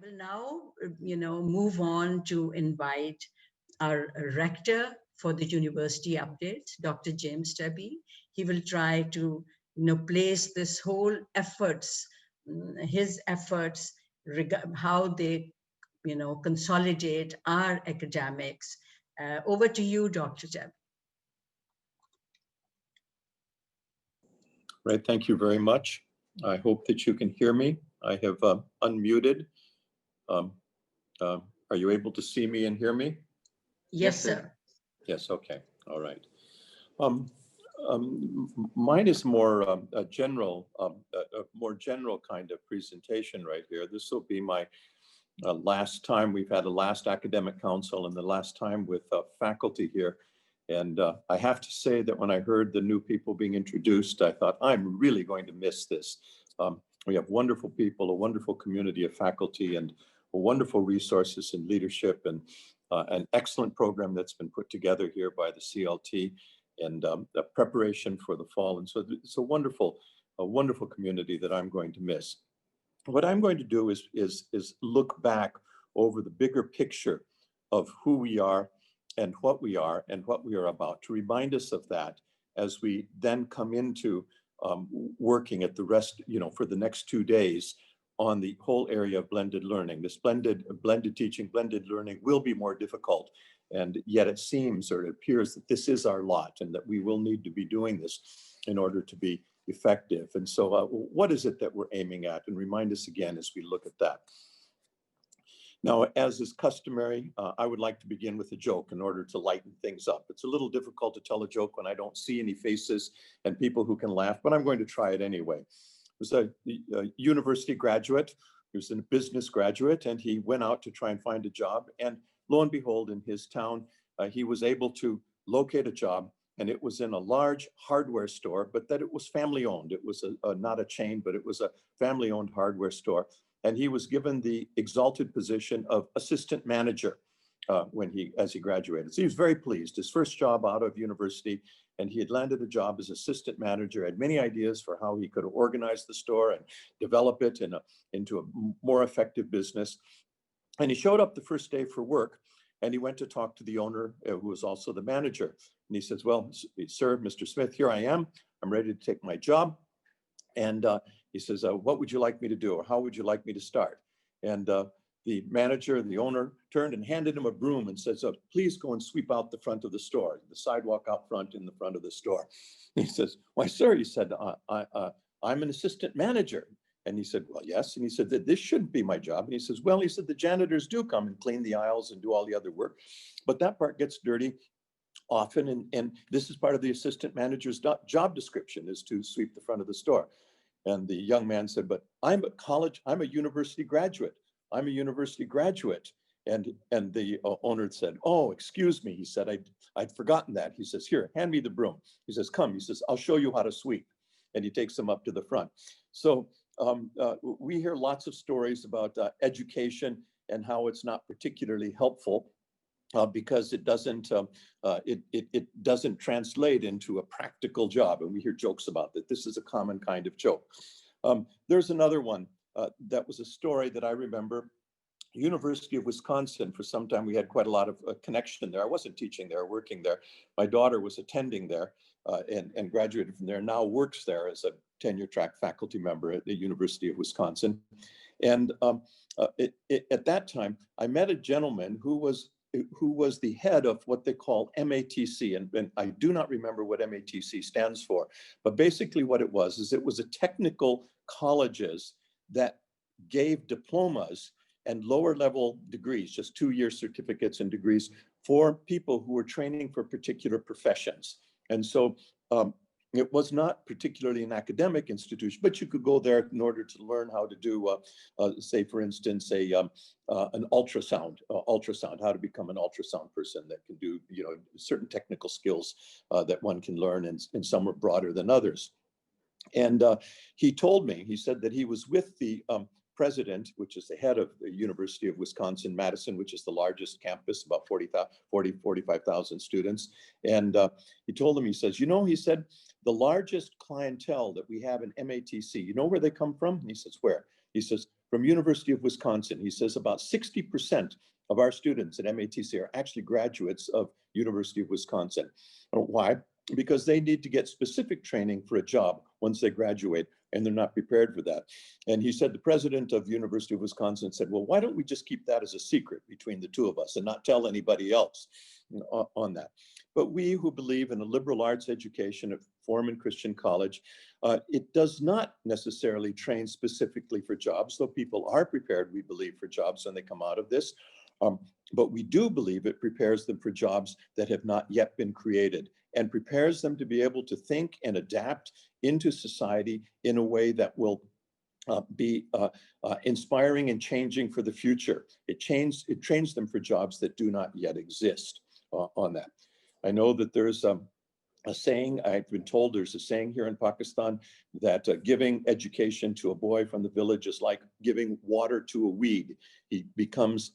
will now, move on to invite our rector for the university updates, Dr. James Debbie. He will try to, place this whole efforts, his efforts, how they, consolidate our academics. Over to you, Dr. Debbie. Right, thank you very much. I hope that you can hear me. I have unmuted. Are you able to see me and hear me? Yes, sir. Yes, okay, all right. Mine is more a general, a more general kind of presentation right here. This will be my last time. We've had a last academic council and the last time with faculty here. And I have to say that when I heard the new people being introduced, I thought, I'm really going to miss this. We have wonderful people, a wonderful community of faculty, and wonderful resources and leadership, and an excellent program that's been put together here by the CLT, and the preparation for the fall. And so it's a wonderful community that I'm going to miss. What I'm going to do is look back over the bigger picture of who we are and what we are and what we are about, to remind us of that as we then come into working at the rest, for the next 2 days on the whole area of blended learning. This blended teaching, blended learning will be more difficult. And yet it seems, or it appears, that this is our lot and that we will need to be doing this in order to be effective. And so what is it that we're aiming at? And remind us again as we look at that. Now, as is customary, I would like to begin with a joke in order to lighten things up. It's a little difficult to tell a joke when I don't see any faces and people who can laugh, but I'm going to try it anyway. It was a university graduate. He was a business graduate, and he went out to try and find a job. And lo and behold, in his town, he was able to locate a job, and it was in a large hardware store, but that it was family owned. It was not a chain, but it was a family owned hardware store. And he was given the exalted position of assistant manager as he graduated. So he was very pleased. His first job out of university, and he had landed a job as assistant manager, had many ideas for how he could organize the store and develop it into a more effective business. And he showed up the first day for work, and he went to talk to the owner, who was also the manager. And he says, well, sir, Mr. Smith, here I am. I'm ready to take my job. And he says, what would you like me to do? Or how would you like me to start? And the manager, the owner, turned and handed him a broom and says, please go and sweep out the front of the store, the sidewalk out front in the front of the store. He says, why, sir, he said, I'm an assistant manager. And he said, well, yes. And he said that this shouldn't be my job. And he says, well, he said, the janitors do come and clean the aisles and do all the other work, but that part gets dirty often. And this is part of the assistant manager's job description, is to sweep the front of the store. And the young man said, but I'm a university graduate. I'm a university graduate. And the owner said, oh, excuse me. He said, I'd forgotten that. He says, here, hand me the broom. He says, come. He says, I'll show you how to sweep. And he takes him up to the front. So we hear lots of stories about education and how it's not particularly helpful because it doesn't translate into a practical job. And we hear jokes about that. This is a common kind of joke. There's another one that was a story that I remember. University of Wisconsin, for some time we had quite a lot of connection there. I wasn't teaching there, working there. My daughter was attending there and graduated from there, now works there as a tenure track faculty member at the University of Wisconsin. And at that time, I met a gentleman who was the head of what they call MATC. And I do not remember what MATC stands for, but basically what it was a technical colleges that gave diplomas and lower level degrees, just 2-year certificates and degrees for people who were training for particular professions. And so it was not particularly an academic institution, but you could go there in order to learn how to do, say, for instance, an ultrasound, how to become an ultrasound person that can do, certain technical skills that one can learn, and some are broader than others. And he told me, he said that he was with the president, which is the head of the University of Wisconsin-Madison, which is the largest campus, about 45,000 students. And he told him, he says, he said, the largest clientele that we have in MATC, you know where they come from? And he says, where? He says, from University of Wisconsin. He says about 60% of our students at MATC are actually graduates of University of Wisconsin. Why? Because they need to get specific training for a job once they graduate, and they're not prepared for that. And he said, the president of University of Wisconsin said, well, why don't we just keep that as a secret between the two of us and not tell anybody else on that? But we who believe in a liberal arts education at Foreman Christian College, it does not necessarily train specifically for jobs, though people are prepared, we believe, for jobs when they come out of this. But we do believe it prepares them for jobs that have not yet been created, and prepares them to be able to think and adapt into society in a way that will be inspiring and changing for the future. It trains them for jobs that do not yet exist on that. I know that there's a saying, I've been told there's a saying here in Pakistan that giving education to a boy from the village is like giving water to a weed. He becomes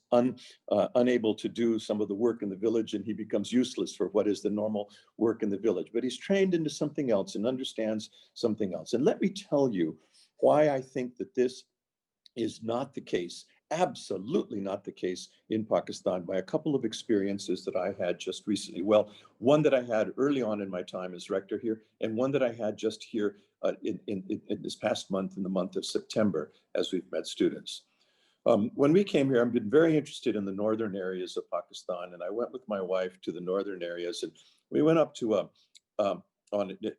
unable to do some of the work in the village, and he becomes useless for what is the normal work in the village. But he's trained into something else and understands something else. And let me tell you why I think that this is not the case, absolutely not the case in Pakistan, by a couple of experiences that I had just recently. Well, one that I had early on in my time as rector here, and one that I had just here in this past month, in the month of September, as we've met students. When we came here, I've been very interested in the northern areas of Pakistan, and I went with my wife to the northern areas, and we went up to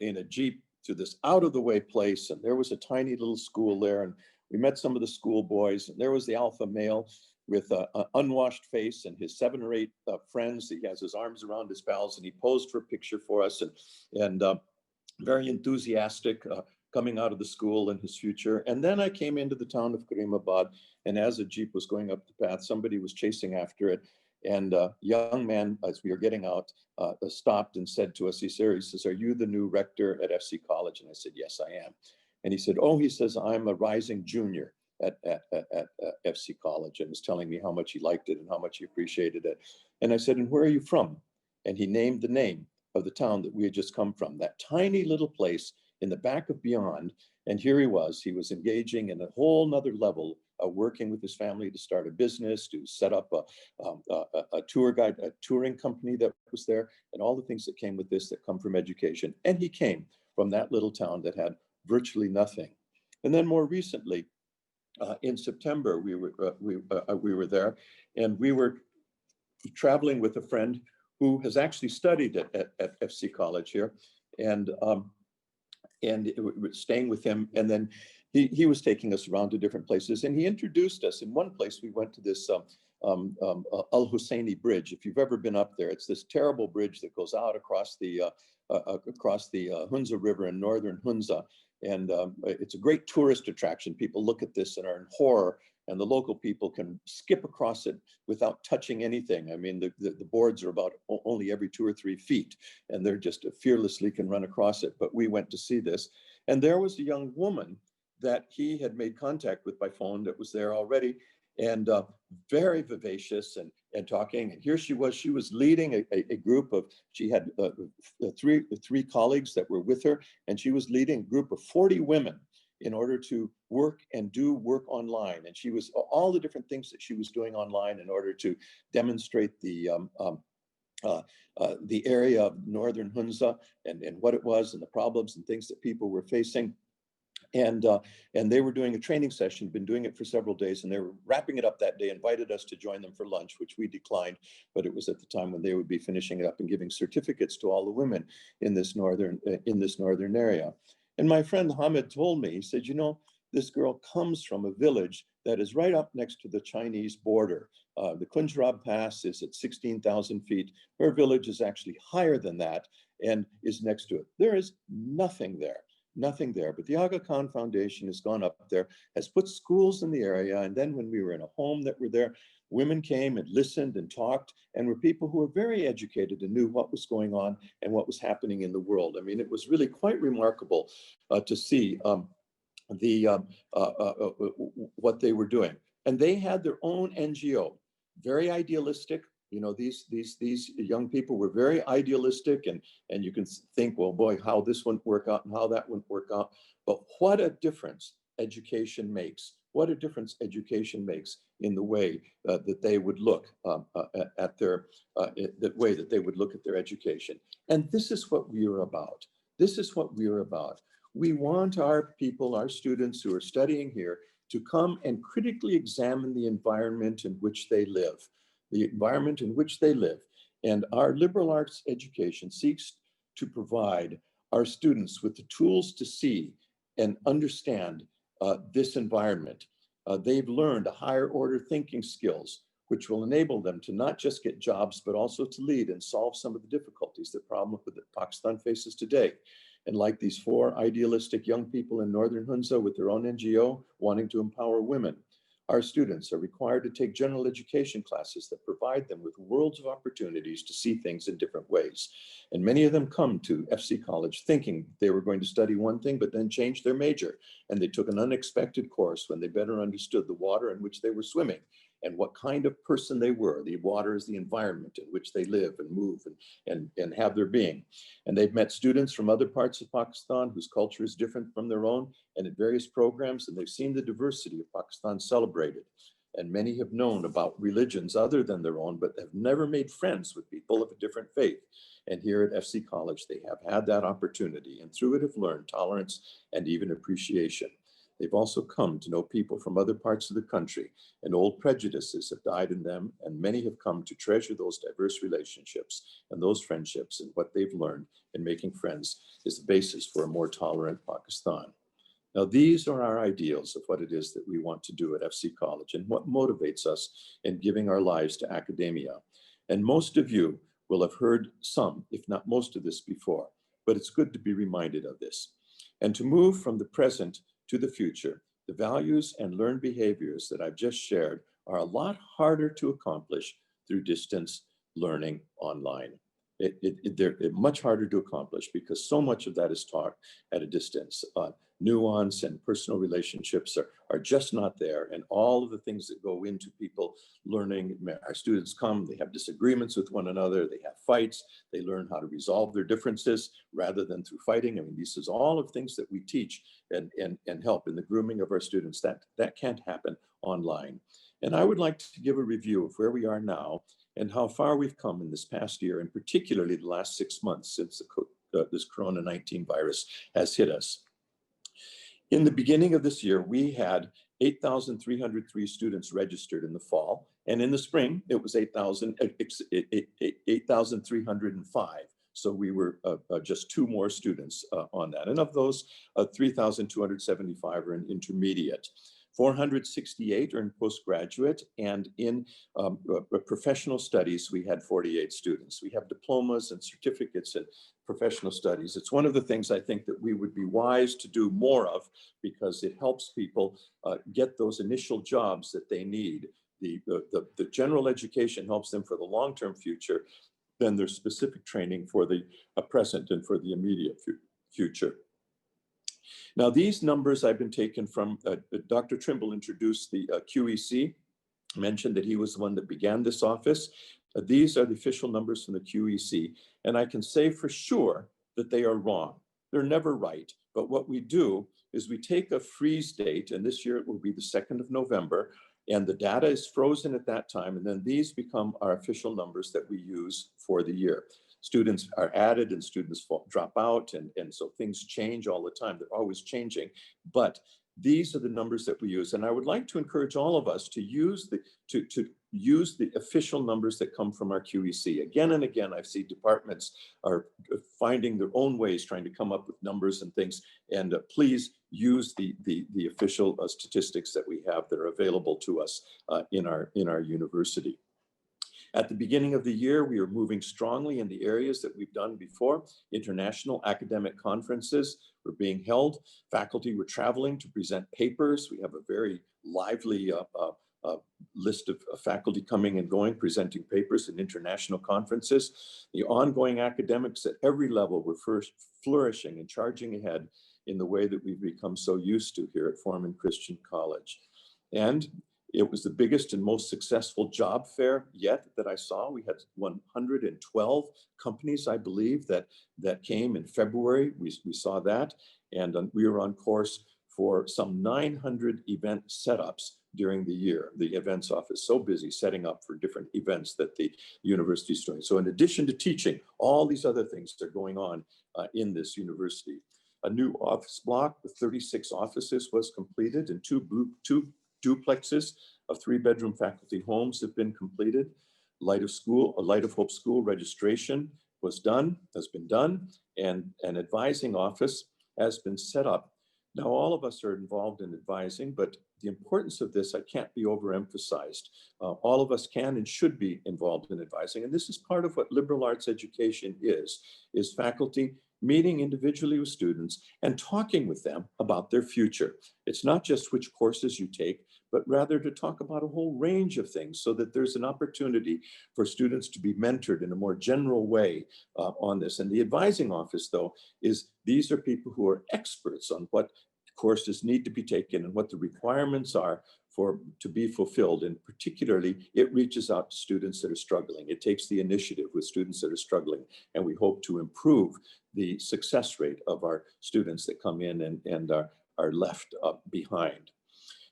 in a Jeep to this out of the way place, and there was a tiny little school there, and we met some of the school boys, and there was the alpha male with an unwashed face and his 7 or 8 friends. He has his arms around his pals, and he posed for a picture for us, and very enthusiastic coming out of the school and his future. And then I came into the town of Karimabad, and as a Jeep was going up the path, somebody was chasing after it. And a young man, as we were getting out, stopped and said to us, he says, "Are you the new rector at FC College?" And I said, "Yes, I am." And he said, "Oh," he says, "I'm a rising junior at FC College," and was telling me how much he liked it and how much he appreciated it. And I said, "And where are you from?" And he named the name of the town that we had just come from, that tiny little place in the back of Beyond. And here he was engaging in a whole nother level, working with his family to start a business, to set up a tour guide, a touring company that was there, and all the things that came with this that come from education. And he came from that little town that had virtually nothing. And then more recently, in September, we were there, and we were traveling with a friend who has actually studied at FC College here, and staying with him. And then he was taking us around to different places, and he introduced us. In one place, we went to this Al Husseini Bridge. If you've ever been up there, it's this terrible bridge that goes out across the Hunza River in northern Hunza. And it's a great tourist attraction. People look at this and are in horror, and the local people can skip across it without touching anything. I mean, the boards are about only every 2 or 3 feet, and they're just fearlessly can run across it. But we went to see this, and there was a young woman that he had made contact with by phone that was there already, and very vivacious and talking. And here she was leading a group of, she had three colleagues that were with her, and she was leading a group of 40 women in order to work and do work online. And she was, all the different things that she was doing online in order to demonstrate the area of northern Hunza and what it was and the problems and things that people were facing. And they were doing a training session, been doing it for several days, and they were wrapping it up that day, invited us to join them for lunch, which we declined, but it was at the time when they would be finishing it up and giving certificates to all the women in this northern area. And my friend Hamid told me, he said, "You know, this girl comes from a village that is right up next to the Chinese border. The Kunjarab Pass is at 16,000 feet. Her village is actually higher than that and is next to it. There is nothing there. Nothing there. But the Aga Khan Foundation has gone up there, has put schools in the area. And then when we were in a home that were there, women came and listened and talked, and were people who were very educated and knew what was going on and what was happening in the world." I mean, it was really quite remarkable to see what they were doing. And they had their own NGO, very idealistic. You know, these young people were very idealistic, and you can think, well, boy, how this wouldn't work out and how that wouldn't work out. But what a difference education makes what a difference education makes in the way that they would look at their, the way that they would look at their education. And this is what we are about. This is what we are about. We want our people, our students who are studying here, to come and critically examine the environment in which they live, the environment in which they live. And our liberal arts education seeks to provide our students with the tools to see and understand this environment. They've learned higher order thinking skills, which will enable them to not just get jobs, but also to lead and solve some of the difficulties, the problem that Pakistan faces today. And like these 4 idealistic young people in Northern Hunza with their own NGO wanting to empower women, our students are required to take general education classes that provide them with worlds of opportunities to see things in different ways. And many of them come to FC College thinking they were going to study one thing, but then changed their major. And they took an unexpected course when they better understood the water in which they were swimming and what kind of person they were. The water is the environment in which they live and move and have their being. And they've met students from other parts of Pakistan whose culture is different from their own, and at various programs, and they've seen the diversity of Pakistan celebrated. And many have known about religions other than their own, but have never made friends with people of a different faith. And here at FC College, they have had that opportunity, and through it have learned tolerance and even appreciation. They've also come to know people from other parts of the country, and old prejudices have died in them, and many have come to treasure those diverse relationships and those friendships, and what they've learned in making friends is the basis for a more tolerant Pakistan. Now, these are our ideals of what it is that we want to do at FC College and what motivates us in giving our lives to academia. And most of you will have heard some, if not most of this before, but it's good to be reminded of this. And to move from the present to the future, the values and learned behaviors that I've just shared are a lot harder to accomplish through distance learning online. They're much harder to accomplish because so much of that is taught at a distance. Nuance and personal relationships are just not there. And all of the things that go into people learning, our students come, they have disagreements with one another, they have fights, they learn how to resolve their differences rather than through fighting. I mean, this is all of things that we teach and help in the grooming of our students. That can't happen online. And I would like to give a review of where we are now and how far we've come in this past year, and particularly the last 6 months since this Corona-19 virus has hit us. In the beginning of this year, we had 8,303 students registered in the fall, and in the spring, it was 8,305. So we were just 2 more students on that. And of those, 3,275 are in intermediate. 468 are in postgraduate, and in professional studies, we had 48 students. We have diplomas and certificates in professional studies. It's one of the things I think that we would be wise to do more of because it helps people get those initial jobs that they need. The general education helps them for the long-term future, then there's specific training for the present and for the immediate future. Now, these numbers I've been taken from, Dr. Trimble introduced the QEC, mentioned that he was the one that began this office. These are the official numbers from the QEC, and I can say for sure that they are wrong. They're never right, but what we do is we take a freeze date, and this year it will be the 2nd of November, and the data is frozen at that time, and then these become our official numbers that we use for the year. Students are added and students drop out, and so things change all the time. They're always changing, but these are the numbers that we use. And I would like to encourage all of us to use the official numbers that come from our QEC. Again and again, I see departments are finding their own ways, trying to come up with numbers and things. And please use the official statistics that we have that are available to us in our university. At the beginning of the year, we were moving strongly in the areas that we've done before. International academic conferences were being held. Faculty were traveling to present papers. We have a very lively list of faculty coming and going, presenting papers in international conferences. The ongoing academics at every level were first flourishing and charging ahead in the way that we've become so used to here at Foreman Christian College. And it was the biggest and most successful job fair yet that I saw. We had 112 companies, I believe, that came in February. We saw that, and we were on course for some 900 event setups during the year. The events office so busy setting up for different events that the university is doing. So in addition to teaching, all these other things are going on in this university. A new office block with 36 offices was completed, and two duplexes of 3-bedroom faculty homes have been completed. Light of Hope School registration has been done, and an advising office has been set up. Now, all of us are involved in advising, but the importance of this, I can't be overemphasized. All of us can and should be involved in advising, and this is part of what liberal arts education is faculty meeting individually with students and talking with them about their future. It's not just which courses you take, but rather to talk about a whole range of things so that there's an opportunity for students to be mentored in a more general way on this. And the advising office, though, these are people who are experts on what courses need to be taken and what the requirements are to be fulfilled. And particularly, it reaches out to students that are struggling. It takes the initiative with students that are struggling, and we hope to improve the success rate of our students that come in and are left behind.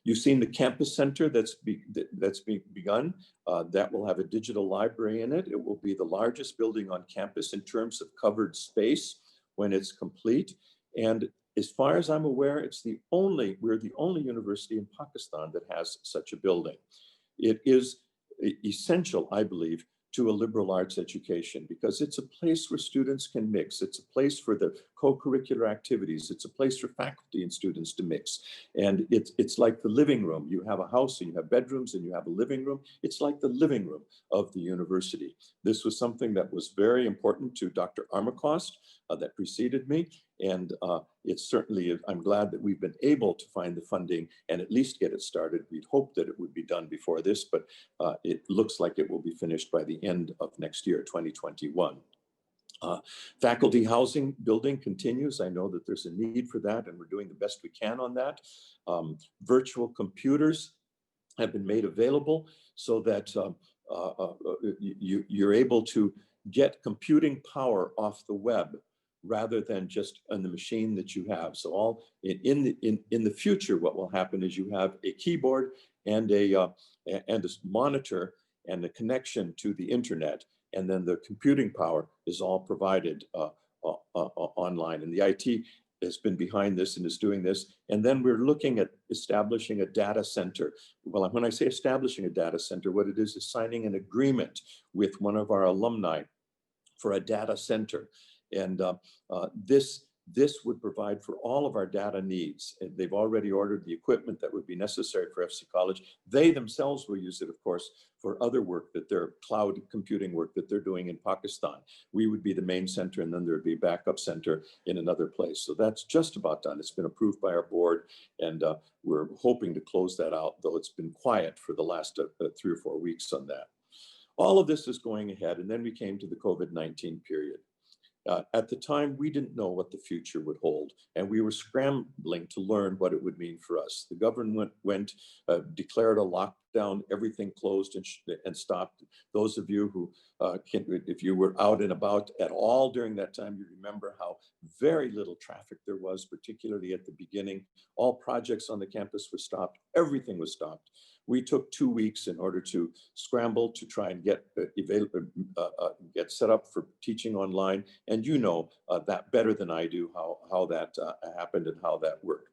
You've seen the campus center that's being begun. That will have a digital library in it. It will be the largest building on campus in terms of covered space when it's complete. And as far as I'm aware, we're the only university in Pakistan that has such a building. It is essential, I believe, to a liberal arts education because it's a place where students can mix. It's a place for the co-curricular activities. It's a place for faculty and students to mix. And it's like the living room. You have a house and you have bedrooms and you have a living room. It's like the living room of the university. This was something that was very important to Dr. Armacost that preceded me. And it's certainly, I'm glad that we've been able to find the funding and at least get it started. We'd hoped that it would be done before this, but it looks like it will be finished by the end of next year, 2021. Faculty housing building continues. I know that there's a need for that, and we're doing the best we can on that. Virtual computers have been made available so that you're able to get computing power off the web rather than just on the machine that you have. So all in the future, what will happen is you have a keyboard and a monitor and a connection to the internet, and then the computing power is all provided online. And the IT has been behind this and is doing this. And then we're looking at establishing a data center. Well, when I say establishing a data center, what it is signing an agreement with one of our alumni for a data center. And this would provide for all of our data needs. And they've already ordered the equipment that would be necessary for FC College. They themselves will use it, of course, for other work that their cloud computing work that they're doing in Pakistan. We would be the main center, and then there'd be a backup center in another place. So that's just about done. It's been approved by our board, and we're hoping to close that out, though it's been quiet for the last 3 or 4 weeks on that. All of this is going ahead, and then we came to the COVID-19 period. At the time, we didn't know what the future would hold, and we were scrambling to learn what it would mean for us. The government declared a lockdown, everything closed and stopped. Those of you who, if you were out and about at all during that time, you remember how very little traffic there was, particularly at the beginning. All projects on the campus were stopped, everything was stopped. We took 2 weeks in order to scramble to try and get set up for teaching online. And you know that better than I do, how that happened and how that worked.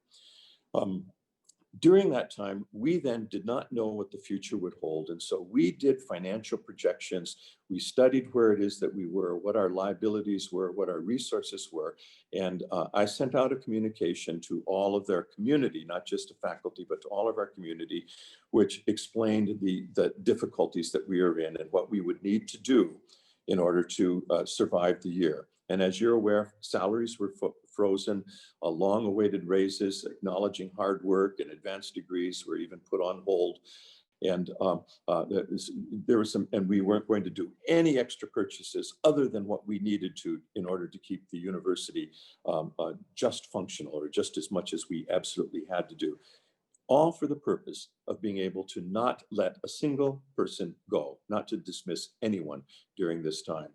During that time, we then did not know what the future would hold. And so we did financial projections. We studied where it is that we were, what our liabilities were, what our resources were. And I sent out a communication to all of their community, not just to faculty, but to all of our community, which explained the difficulties that we are in and what we would need to do in order to survive the year. And as you're aware, salaries were frozen, long-awaited raises, acknowledging hard work and advanced degrees were even put on hold. And there was and we weren't going to do any extra purchases other than what we needed to in order to keep the university just functional, or just as much as we absolutely had to do. All for the purpose of being able to not let a single person go, not to dismiss anyone during this time.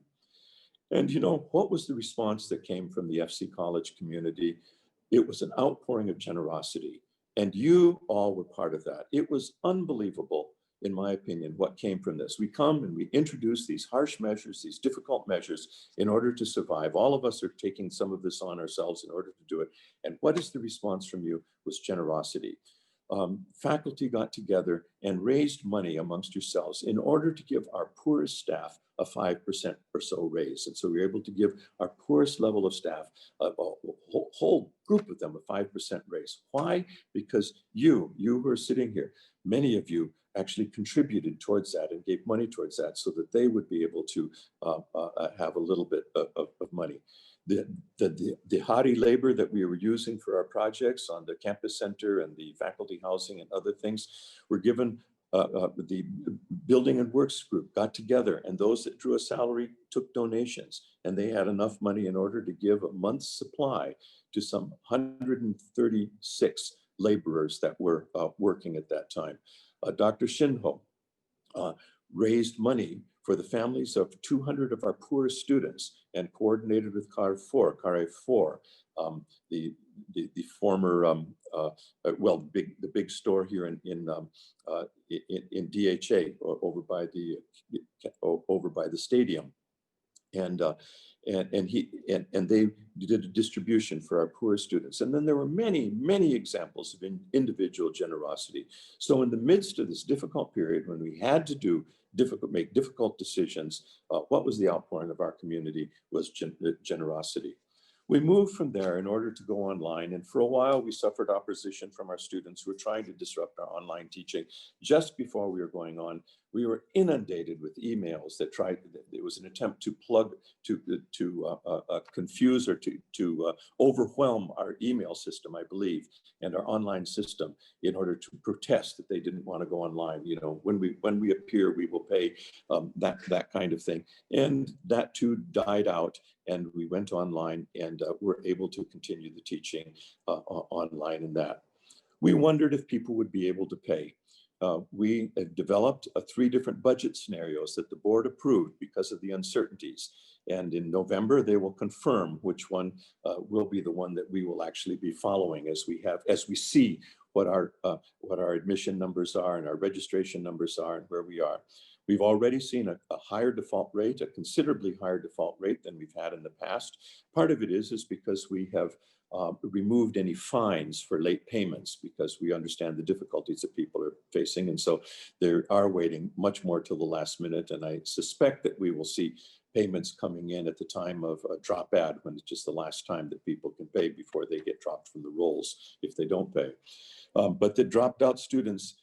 And you know, what was the response that came from the FC College community? It was an outpouring of generosity. And you all were part of that. It was unbelievable, in my opinion, what came from this. We come and we introduce these harsh measures, these difficult measures in order to survive. All of us are taking some of this on ourselves in order to do it. And what is the response from you was generosity. Faculty got together and raised money amongst yourselves in order to give our poorest staff a 5% or so raise. And so we were able to give our poorest level of staff, a whole group of them, a 5% raise. Why? Because you who are sitting here, many of you actually contributed towards that and gave money towards that so that they would be able to have a little bit of money. The hardy labor that we were using for our projects on the campus center and the faculty housing and other things were given. The building and works group got together, and those that drew a salary took donations, and they had enough money in order to give a month's supply to some 136 laborers that were working at that time. Dr. Shinho raised money for the families of 200 of our poorest students and coordinated with CARE 4, the former, the big store here in DHA over by the stadium. And they did a distribution for our poor students. And then there were many, many examples of individual generosity. So in the midst of this difficult period, when we had to make difficult decisions, what was the outpouring of our community was generosity. We moved from there in order to go online, and for a while we suffered opposition from our students who were trying to disrupt our online teaching. Just before we were going on, we were inundated with emails that it was an attempt to confuse or to overwhelm our email system, I believe, and our online system in order to protest that they didn't want to go online. You know, when we appear, we will pay, that kind of thing. And that too died out, and we went online and were able to continue the teaching online in that. We wondered if people would be able to pay. We developed 3 different budget scenarios that the board approved because of the uncertainties. And in November, they will confirm which one will be the one that we will actually be following as we see what our admission numbers are and our registration numbers are and where we are. We've already seen a higher default rate, a considerably higher default rate than we've had in the past. Part of it is because we have removed any fines for late payments because we understand the difficulties that people are facing. And so they are waiting much more till the last minute. And I suspect that we will see payments coming in at the time of drop ad, when it's just the last time that people can pay before they get dropped from the rolls if they don't pay. But the dropped out students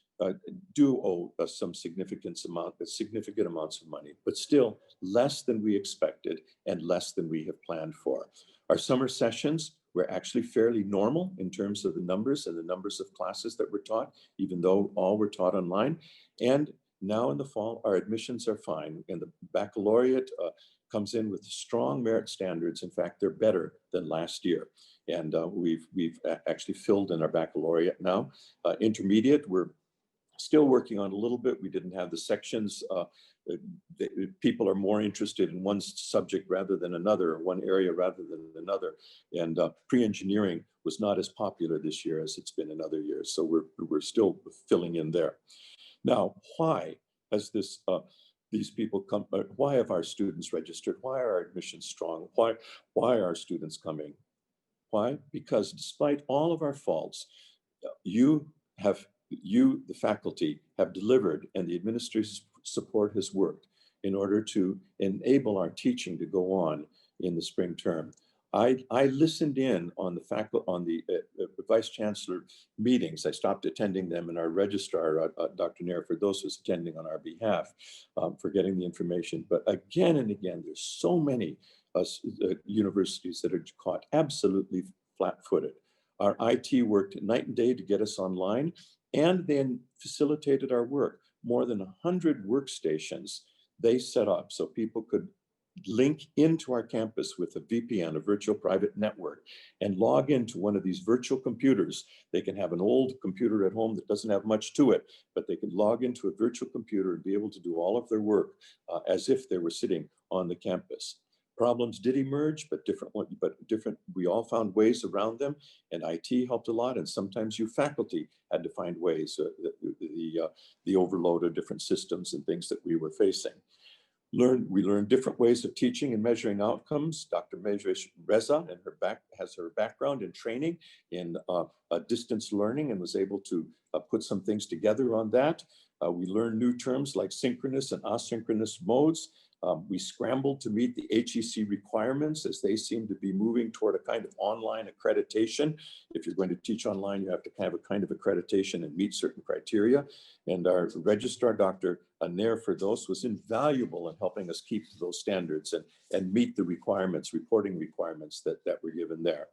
do owe us some significant amounts of money, but still less than we expected and less than we have planned for. Our summer sessions were actually fairly normal in terms of the numbers and the numbers of classes that were taught, even though all were taught online. And now in the fall, our admissions are fine, and the baccalaureate comes in with strong merit standards. In fact, they're better than last year. And we've actually filled in our baccalaureate now. Intermediate, we're still working on a little bit. We didn't have the sections. People are more interested in one subject rather than another, or one area rather than another. And pre-engineering was not as popular this year as it's been in other years. So we're still filling in there. Now, why has these people come? Why have our students registered? Why are our admissions strong? Why are students coming? Why? Because despite all of our faults, you, the faculty, have delivered, and the administrative support has worked in order to enable our teaching to go on in the spring term. I listened in on the vice chancellor meetings. I stopped attending them, and our registrar, Dr. Nair, for those who's attending on our behalf, for getting the information. But again and again, there's so many universities that are caught absolutely flat-footed. Our IT worked night and day to get us online, and then facilitated our work. More than 100 workstations they set up so people could link into our campus with a VPN, a virtual private network, and log into one of these virtual computers. They can have an old computer at home that doesn't have much to it, but they can log into a virtual computer and be able to do all of their work as if they were sitting on the campus. Problems did emerge, but different. We all found ways around them, and IT helped a lot. And sometimes you faculty had to find ways, the overload of different systems and things that we were facing. We learned different ways of teaching and measuring outcomes. Dr. Mejresh Reza and has her background in training in distance learning and was able to put some things together on that. We learned new terms like synchronous and asynchronous modes. We scrambled to meet the HEC requirements as they seem to be moving toward a kind of online accreditation. If you're going to teach online, you have to have a kind of accreditation and meet certain criteria. And our registrar, Dr. Nair Firdos, was invaluable in helping us keep those standards and meet the requirements, reporting requirements that were given there.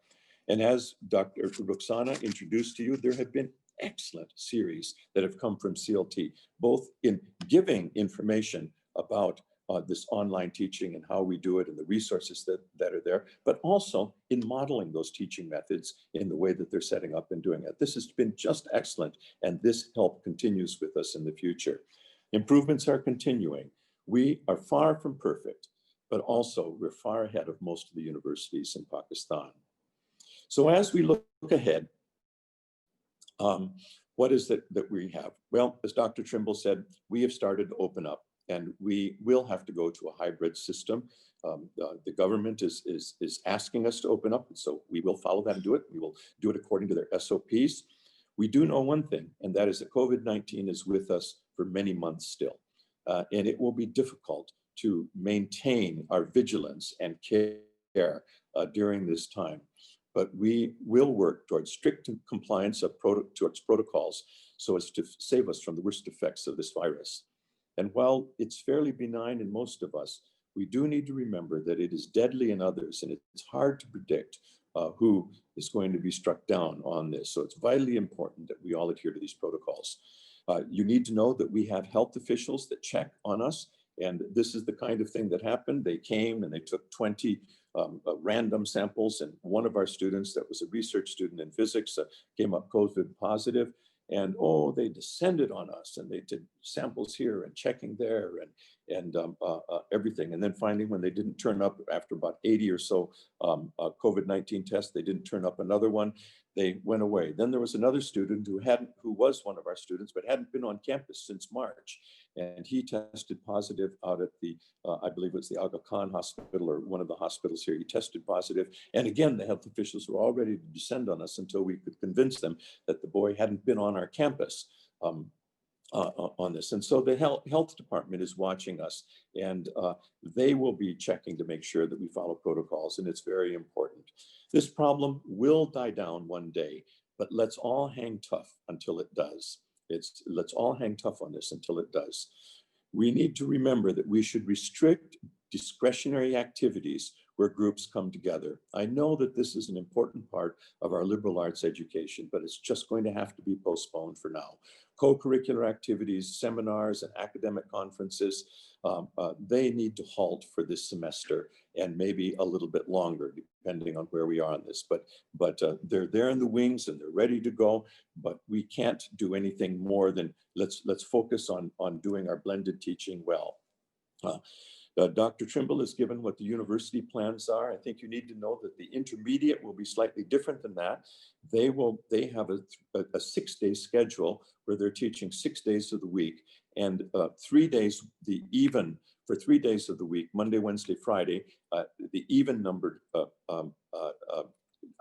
And as Dr. Ruxana introduced to you, there have been excellent series that have come from CLT, both in giving information about this online teaching and how we do it and the resources that are there, but also in modeling those teaching methods in the way that they're setting up and doing it. This has been just excellent, and this help continues with us in the future. Improvements are continuing. We are far from perfect, but also we're far ahead of most of the universities in Pakistan. So as we look ahead, what is it that we have? Well, as Dr. Trimble said, we have started to open up, and we will have to go to a hybrid system. The government is asking us to open up, so we will follow that and do it. We will do it according to their SOPs. We do know one thing, and that is that COVID-19 is with us for many months still, and it will be difficult to maintain our vigilance and care during this time. But we will work towards strict compliance towards protocols so as to save us from the worst effects of this virus. And while it's fairly benign in most of us, we do need to remember that it is deadly in others, and it's hard to predict who is going to be struck down on this. So it's vitally important that we all adhere to these protocols. You need to know that we have health officials that check on us, and this is the kind of thing that happened. They came and they took 20 random samples, and one of our students that was a research student in physics came up COVID positive. And they descended on us, and they did samples here and checking there and everything. And then finally, when they didn't turn up after about 80 or so COVID-19 tests, they didn't turn up another one. They went away. Then there was another student who was one of our students, but hadn't been on campus since March. And he tested positive out at the, I believe it was the Aga Khan Hospital or one of the hospitals here. He tested positive. And again, the health officials were all ready to descend on us until we could convince them that the boy hadn't been on our campus on this. And so the health department is watching us, and they will be checking to make sure that we follow protocols, and it's very important. This problem will die down one day, but let's all hang tough until it does. Let's all hang tough on this until it does. We need to remember that we should restrict discretionary activities where groups come together. I know that this is an important part of our liberal arts education, but it's just going to have to be postponed for now. Co-curricular activities, seminars, and academic conferences, they need to halt for this semester and maybe a little bit longer, depending on where we are on this. But they're there in the wings and they're ready to go, but we can't do anything more than let's focus on doing our blended teaching well. Dr. Trimble has given what the university plans are. I think you need to know that the intermediate will be slightly different than that. They have a 6-day schedule where they're teaching 6 days of the week, and 3 days, for 3 days of the week, Monday, Wednesday, Friday, the even numbered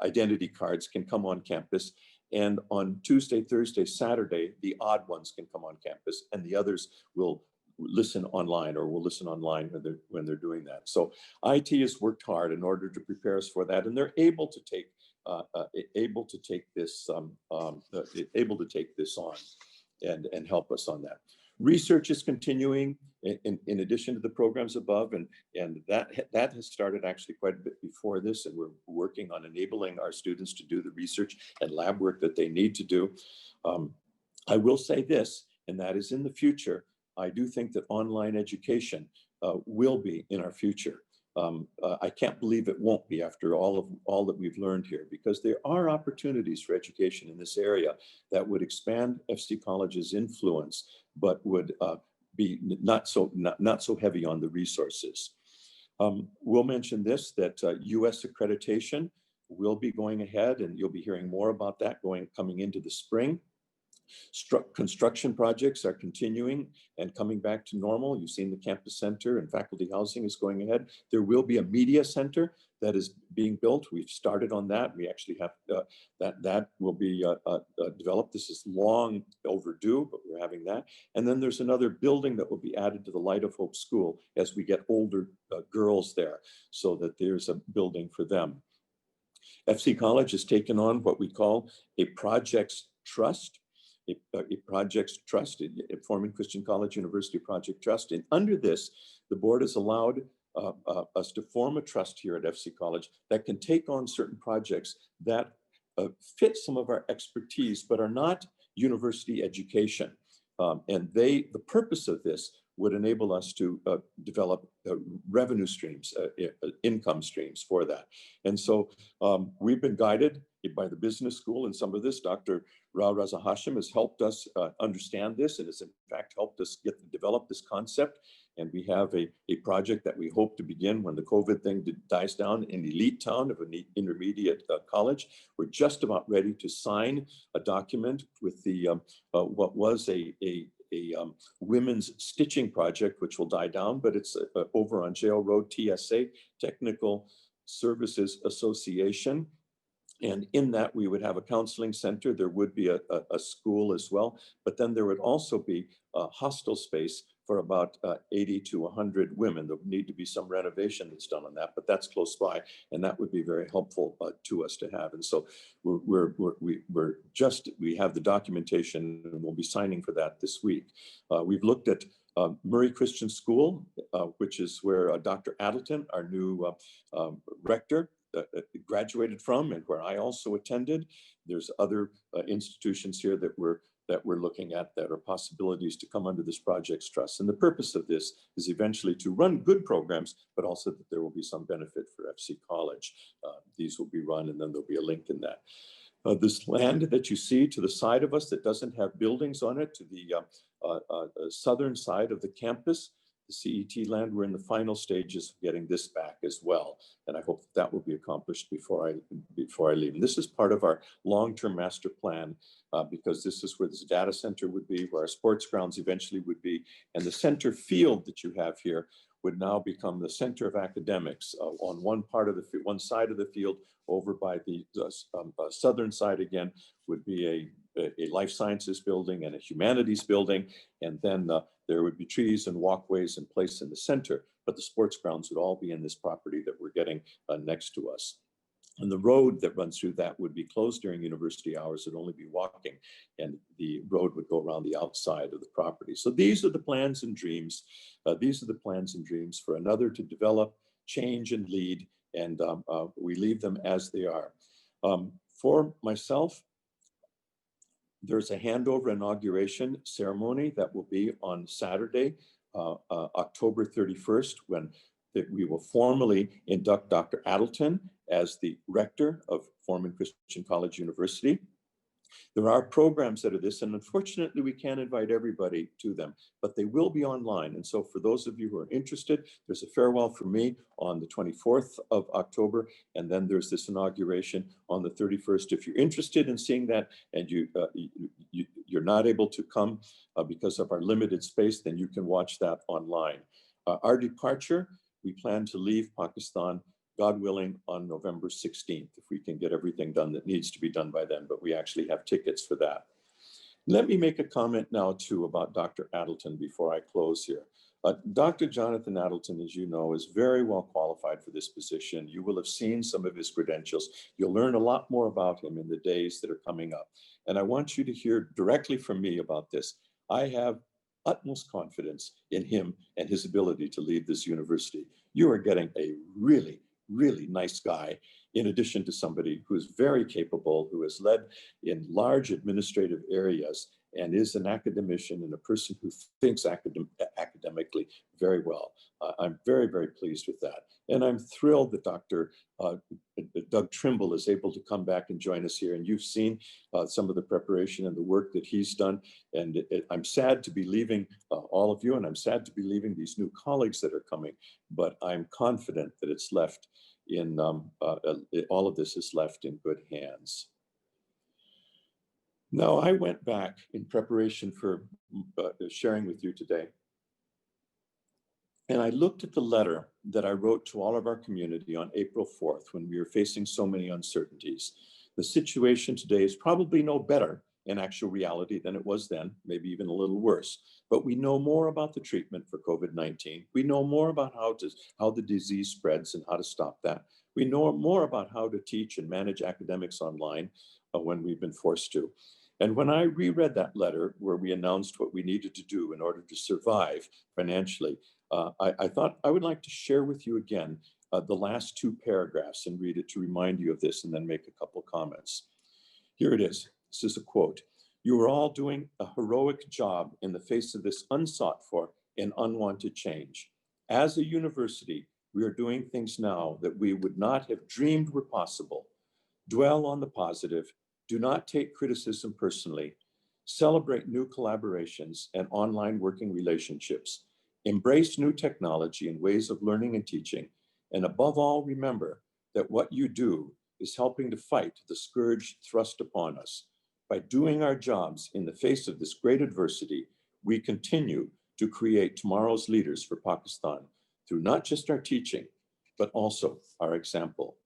identity cards can come on campus. And on Tuesday, Thursday, Saturday, the odd ones can come on campus, and the others will listen online or will listen online when they're doing that. So IT has worked hard in order to prepare us for that, and they're able to take this on and help us on that. Research is continuing in addition to the programs above, and that has started actually quite a bit before this, and we're working on enabling our students to do the research and lab work that they need to do. I will say this, and that is in the future, I do think that online education will be in our future. I can't believe it won't be after all that we've learned here, because there are opportunities for education in this area that would expand FC College's influence, but would be not so heavy on the resources. We'll mention this, that US accreditation will be going ahead, and you'll be hearing more about that coming into the spring. Construction projects are continuing and coming back to normal. You've seen the campus center and faculty housing is going ahead. There will be a media center that is being built. We've started on that. We actually have that will be developed. This is long overdue, but we're having that. And then there's another building that will be added to the Light of Hope School as we get older girls there, so that there's a building for them. FC College has taken on what we call a projects trust. A projects trust, a Foreman Christian College University Project Trust. And under this, the board has allowed us to form a trust here at FC College that can take on certain projects that fit some of our expertise, but are not university education. And the purpose of this would enable us to develop revenue streams, income streams for that. And so we've been guided by the business school in some of this. Dr. Rao Raza Hashim has helped us understand this, and has in fact helped us develop this concept. And we have a project that we hope to begin when the COVID thing dies down in Elite Town of an intermediate college. We're just about ready to sign a document with the what was a women's stitching project, which will die down, but it's over on Jail Road, TSA, Technical Services Association. And in that, we would have a counseling center. There would be a school as well, but then there would also be a hostel space for about 80 to 100 women. There would need to be some renovation that's done on that, but that's close by, and that would be very helpful to us to have. And so we have the documentation, and we'll be signing for that this week. We've looked at Murray Christian School, which is where Dr. Addleton, our new rector, graduated from, and where I also attended. There's other institutions here that we're looking at that are possibilities to come under this projects trust. And the purpose of this is eventually to run good programs, but also that there will be some benefit for FC College. These will be run, and then there'll be a link in that. This land that you see to the side of us that doesn't have buildings on it, to the southern side of the campus, the CET land, we're in the final stages of getting this back as well. And I hope that will be accomplished before I leave. And this is part of our long-term master plan, because this is where this data center would be, where our sports grounds eventually would be. And the center field that you have here would now become the center of academics on one side of the field. Over by the southern side again would be a life sciences building and a humanities building. And then there would be trees and walkways in place in the center, but the sports grounds would all be in this property that we're getting next to us. And the road that runs through that would be closed during university hours. It'd only be walking, and the road would go around the outside of the property. So these are the plans and dreams. These are the plans and dreams for another to develop, change, and lead. And we leave them as they are. For myself, there's a handover inauguration ceremony that will be on Saturday, October 31st, when we will formally induct Dr. Addleton as the rector of Foreman Christian College University. There are programs that are this, and unfortunately we can't invite everybody to them, but they will be online. And so for those of you who are interested, there's a farewell for me on the 24th of October, and then there's this inauguration on the 31st. If you're interested in seeing that and you're not able to come because of our limited space, then you can watch that online. Our departure, we plan to leave Pakistan, God willing, on November 16th, if we can get everything done that needs to be done by then, but we actually have tickets for that. Let me make a comment now too about Dr. Addleton before I close here. Dr. Jonathan Addleton, as you know, is very well qualified for this position. You will have seen some of his credentials. You'll learn a lot more about him in the days that are coming up. And I want you to hear directly from me about this. I have utmost confidence in him and his ability to lead this university. You are getting a really nice guy, in addition to somebody who is very capable, who has led in large administrative areas, and is an academician and a person who thinks academically very well. I'm very, very pleased with that. And I'm thrilled that Dr. Doug Trimble is able to come back and join us here. And you've seen some of the preparation and the work that he's done. And I'm sad to be leaving all of you, and I'm sad to be leaving these new colleagues that are coming, but I'm confident that it's left in, all of this is left in good hands. Now, I went back in preparation for sharing with you today, and I looked at the letter that I wrote to all of our community on April 4th when we were facing so many uncertainties. The situation today is probably no better in actual reality than it was then, maybe even a little worse. But we know more about the treatment for COVID-19. We know more about how the disease spreads and how to stop that. We know more about how to teach and manage academics online when we've been forced to. And when I reread that letter where we announced what we needed to do in order to survive financially, I thought I would like to share with you again the last two paragraphs and read it to remind you of this and then make a couple comments. Here it is. This is a quote. "You are all doing a heroic job in the face of this unsought for and unwanted change. As a university, we are doing things now that we would not have dreamed were possible. Dwell on the positive. Do not take criticism personally. Celebrate new collaborations and online working relationships. Embrace new technology and ways of learning and teaching. And above all, remember that what you do is helping to fight the scourge thrust upon us. By doing our jobs in the face of this great adversity, we continue to create tomorrow's leaders for Pakistan through not just our teaching, but also our example.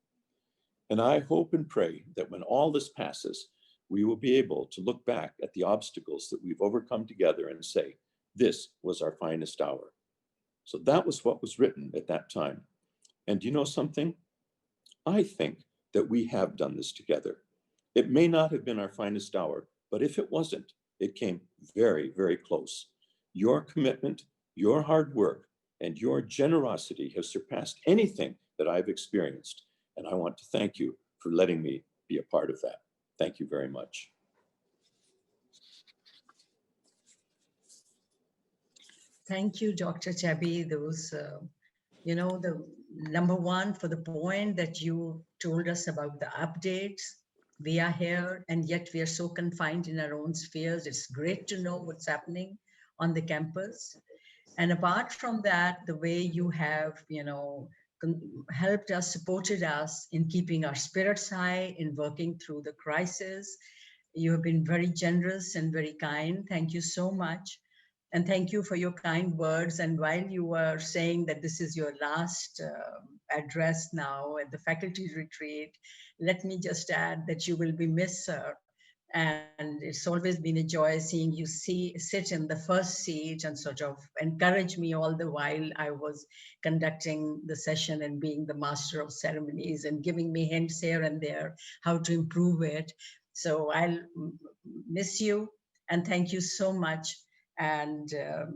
And I hope and pray that when all this passes, we will be able to look back at the obstacles that we've overcome together and say, this was our finest hour." So that was what was written at that time. And you know something? I think that we have done this together. It may not have been our finest hour, but if it wasn't, it came very, very close. Your commitment, your hard work, and your generosity have surpassed anything that I've experienced. And I want to thank you for letting me be a part of that. Thank you very much. Thank you, Dr. Chabi. Those, the number one for the point that you told us about the updates. We are here, and yet we are so confined in our own spheres. It's great to know what's happening on the campus. And apart from that, the way you have, helped us, supported us in keeping our spirits high, in working through the crisis. You have been very generous and very kind. Thank you so much. And thank you for your kind words. And while you were saying that this is your last address now at the faculty retreat, let me just add that you will be missed, sir. And it's always been a joy seeing you sit in the first seat and sort of encourage me all the while I was conducting the session and being the master of ceremonies and giving me hints here and there how to improve it. So I'll miss you and thank you so much. And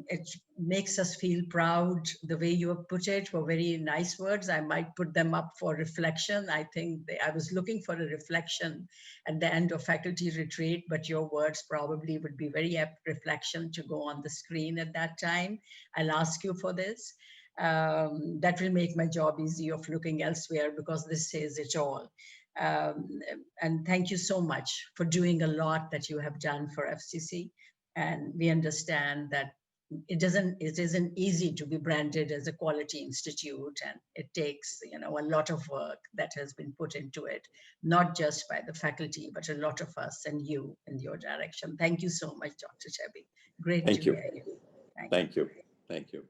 it makes us feel proud. The way you have put it were very nice words. I might put them up for reflection. I think I was looking for a reflection at the end of faculty retreat, but your words probably would be very apt reflection to go on the screen at that time. I'll ask you for this. That will make my job easy of looking elsewhere because this says it all. Um, and thank you so much for doing a lot that you have done for FCC. And we understand that it isn't easy to be branded as a quality institute, and it takes a lot of work that has been put into it, not just by the faculty but a lot of us and you in your direction. Thank you so much, Dr. Chabi. Great to Thank you. hear you. Thank you. Thank you. Thank you.